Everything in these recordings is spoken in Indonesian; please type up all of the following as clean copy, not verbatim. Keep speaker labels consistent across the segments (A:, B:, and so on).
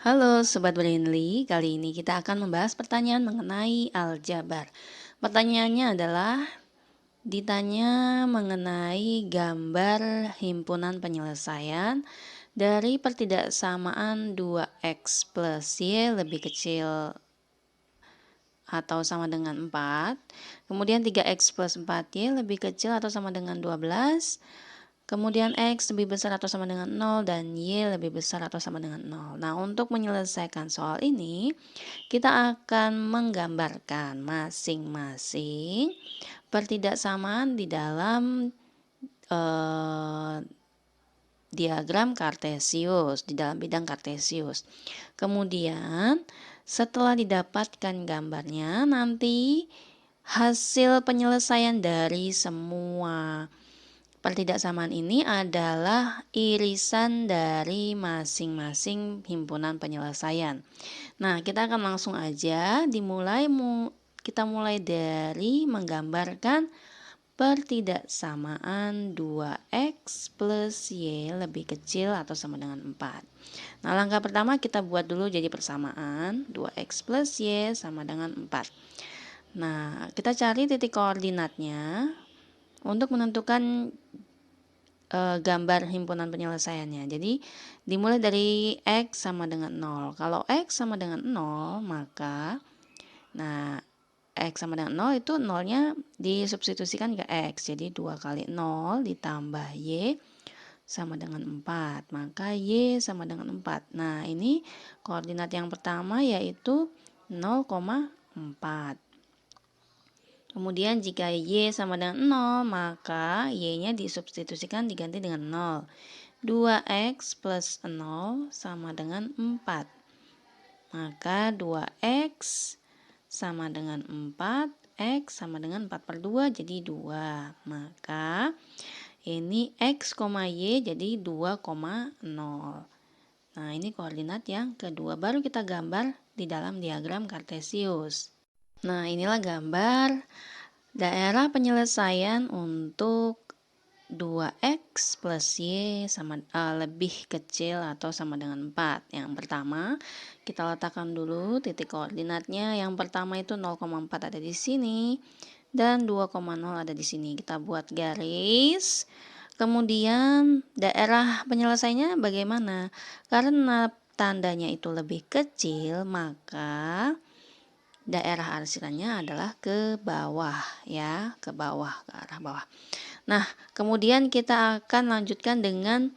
A: Halo Sobat Brainly, kali ini kita akan membahas pertanyaan mengenai aljabar. Pertanyaannya adalah ditanya mengenai gambar himpunan penyelesaian dari pertidaksamaan 2x plus y lebih kecil atau sama dengan 4, kemudian 3x plus 4y lebih kecil atau sama dengan 12, kemudian X lebih besar atau sama dengan 0 dan Y lebih besar atau sama dengan 0. Nah, untuk menyelesaikan soal ini, kita akan menggambarkan masing-masing pertidaksamaan di dalam diagram kartesius, di dalam bidang kartesius. Kemudian, setelah didapatkan gambarnya, nanti hasil penyelesaian dari semua pertidaksamaan ini adalah irisan dari masing-masing himpunan penyelesaian. Nah, kita akan langsung aja kita mulai dari menggambarkan pertidaksamaan 2x plus y lebih kecil atau sama dengan 4. Nah, langkah pertama kita buat dulu jadi persamaan 2x plus y sama dengan 4. Nah, kita cari titik koordinatnya untuk menentukan gambar himpunan penyelesaiannya. Jadi dimulai dari X sama dengan 0. Kalau X sama dengan 0, maka X sama dengan 0 itu 0-nya disubstitusikan ke X. Jadi 2 kali 0 ditambah Y sama dengan 4. Maka Y sama dengan 4. Nah, ini koordinat yang pertama yaitu 0,4. Kemudian jika Y sama dengan 0, maka Y-nya disubstitusikan diganti dengan 0. 2X plus 0 sama dengan 4. Maka 2X sama dengan 4, X sama dengan 4 per 2 jadi 2. Maka ini X, Y jadi 2,0. Nah, ini koordinat yang kedua. Baru kita gambar di dalam diagram kartesius. Nah, inilah gambar daerah penyelesaian untuk 2x plus y sama lebih kecil atau sama dengan 4. Yang pertama, kita letakkan dulu titik koordinatnya. Yang pertama itu 0,4 ada di sini dan 2,0 ada di sini. Kita buat garis. Kemudian daerah penyelesaiannya bagaimana? Karena tandanya itu lebih kecil, maka daerah arsirannya adalah ke bawah ya, ke bawah, ke arah bawah. Nah, kemudian kita akan lanjutkan dengan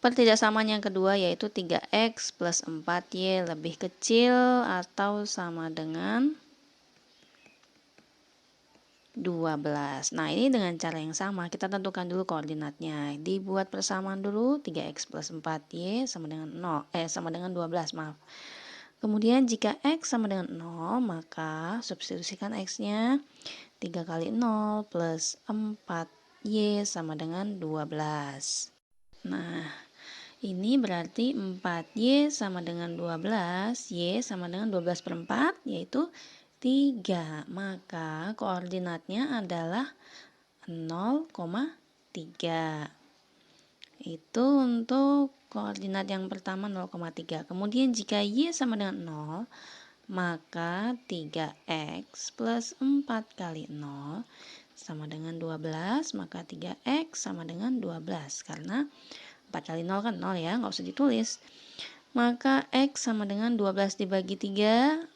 A: pertidaksamaan yang kedua yaitu 3x plus 4y lebih kecil atau sama dengan 12. Nah, ini dengan cara yang sama, kita tentukan dulu koordinatnya. Dibuat persamaan dulu, 3x plus 4y sama dengan 12, maaf. Kemudian jika X sama dengan 0, maka substitusikan X-nya 3 kali 0 plus 4Y sama dengan 12. Nah, ini berarti 4Y sama dengan 12, Y sama dengan 12 per 4, yaitu 3. Maka koordinatnya adalah 0,3. Itu untuk koordinat yang pertama 0,3. Kemudian jika Y sama dengan 0, maka 3x plus 4 kali 0 sama dengan 12, maka 3x sama dengan 12. Karena 4 kali 0 kan 0 ya, nggak usah ditulis. Maka x sama dengan 12 dibagi 3,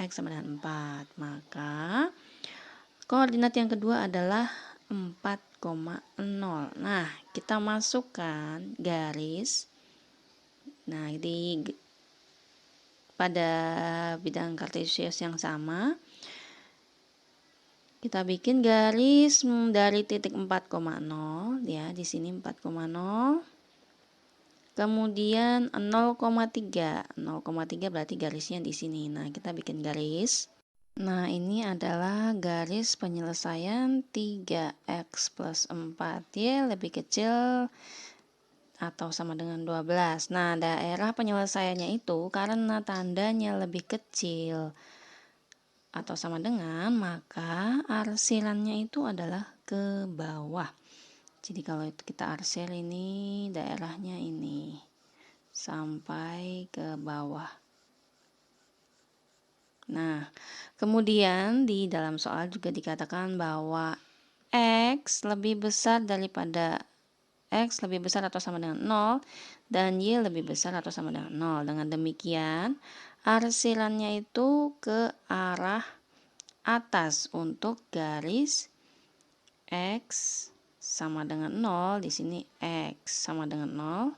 A: x sama dengan 4. Maka koordinat yang kedua adalah 4,0. Nah, kita masukkan garis. Nah, pada bidang kartesius yang sama, kita bikin garis dari titik 4,0 ya, di sini 4,0. Kemudian 0,3. 0,3 berarti garisnya di sini. Nah, kita bikin garis. Nah, ini adalah garis penyelesaian 3x plus 4y lebih kecil atau sama dengan 12. Nah, daerah penyelesaiannya itu karena tandanya lebih kecil atau sama dengan, maka arsirannya itu adalah ke bawah. Jadi kalau itu kita arsir ini daerahnya ini sampai ke bawah. Nah, kemudian di dalam soal juga dikatakan bahwa X lebih besar daripada X lebih besar atau sama dengan 0 dan Y lebih besar atau sama dengan 0. Dengan demikian, arsilannya itu ke arah atas untuk garis X sama dengan 0. Di sini X sama dengan 0.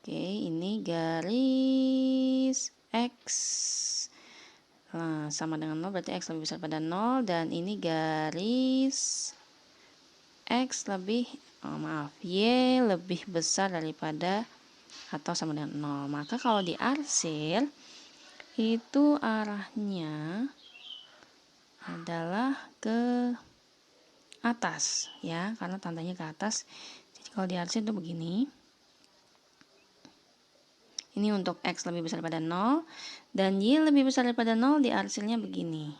A: Oke, ini garis X. Nah, sama dengan 0 berarti X lebih besar pada 0. Dan ini garis X lebih, Y lebih besar daripada atau sama dengan 0. Maka kalau diarsir, itu arahnya adalah ke atas, ya, karena tandanya ke atas. Jadi kalau diarsir itu begini. Ini untuk X lebih besar daripada 0, dan Y lebih besar daripada 0, diarsirnya begini.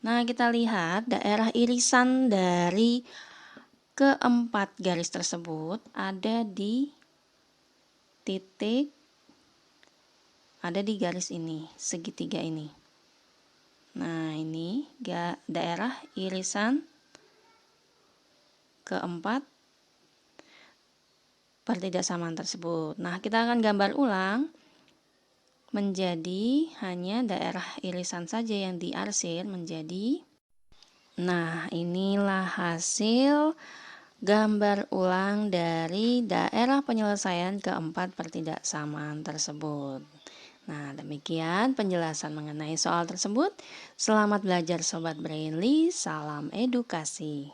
A: Nah, kita lihat daerah irisan dari keempat garis tersebut ada di titik, ada di garis ini, segitiga ini. Nah, ini daerah irisan keempat pertidaksamaan tersebut. Nah, kita akan gambar ulang menjadi hanya daerah irisan saja yang diarsir menjadi. Nah, inilah hasil gambar ulang dari daerah penyelesaian keempat pertidaksamaan tersebut. Nah, demikian penjelasan mengenai soal tersebut. Selamat belajar Sobat Brainly, salam edukasi.